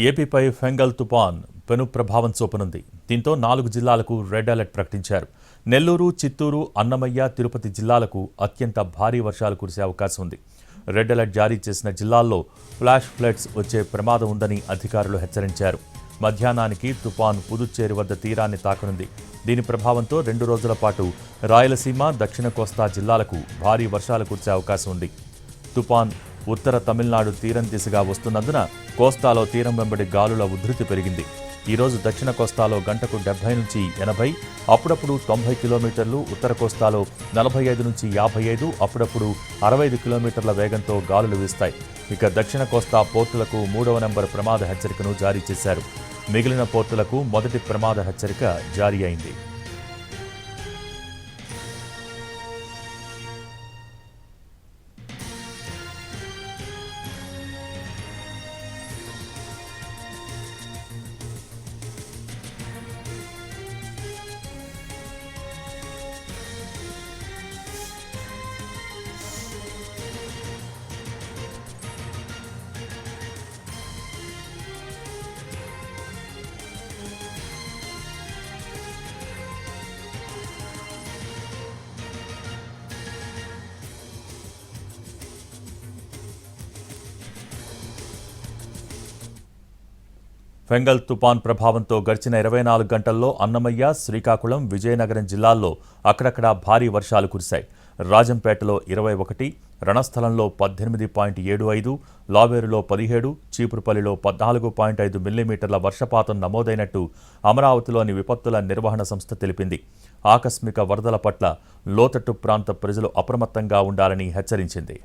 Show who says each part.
Speaker 1: ఏపీపై Fengal తుపాన్ పెను ప్రభావం చూపనుంది. దీంతో 4 జిల్లాలకు రెడ్ అలర్ట్ ప్రకటించారు. నెల్లూరు, చిత్తూరు, అన్నమయ్య, తిరుపతి జిల్లాలకు అత్యంత భారీ వర్షాలు కురిసే అవకాశం ఉంది. రెడ్ అలర్ట్ జారీ చేసిన జిల్లాల్లో ఫ్లాష్ ఫ్లడ్స్ వచ్చే ప్రమాదం ఉందని అధికారులు హెచ్చరించారు. మధ్యాహ్నానికి తుపాన్ పుదుచ్చేరి వద్ద తీరాన్ని తాకనుంది. దీని ప్రభావంతో 2 రోజుల పాటు రాయలసీమ, దక్షిణ కోస్తా జిల్లాలకు భారీ వర్షాలు కురిసే అవకాశం ఉంది. తుపాన్ ఉత్తర తమిళనాడు తీరం దిశగా వస్తున్నందున కోస్తాలో తీరం వెంబడి గాలుల ఉధృతి పెరిగింది. ఈరోజు దక్షిణ కోస్తాలో గంటకు 70 నుంచి 80, అప్పుడప్పుడు 90 కిలోమీటర్లు, ఉత్తర కోస్తాలో 45 నుంచి 55, అప్పుడప్పుడు 65 కిలోమీటర్ల వేగంతో గాలులు వీస్తాయి. ఇక దక్షిణ కోస్తా పోర్టులకు 3వ నెంబర్ ప్రమాద హెచ్చరికను జారీ చేశారు. మిగిలిన పోర్టులకు మొదటి ప్రమాద హెచ్చరిక జారీ అయింది. ఫెంగల్ తుపాన్ ప్రభావంతో గడిచిన 24 గంటల్లో అన్నమయ్య, శ్రీకాకుళం, విజయనగరం జిల్లాల్లో అక్కడక్కడా భారీ వర్షాలు కురిశాయి. రాజంపేటలో 21, రణస్థలంలో 18.75, లావేరులో 17, చీపురుపల్లిలో 14.5 మిల్లీమీటర్ల వర్షపాతం నమోదైనట్టు అమరావతిలోని విపత్తుల నిర్వహణ సంస్థ తెలిపింది. ఆకస్మిక వరదల పట్ల లోతట్టు ప్రాంత ప్రజలు అప్రమత్తంగా ఉండాలని హెచ్చరించింది.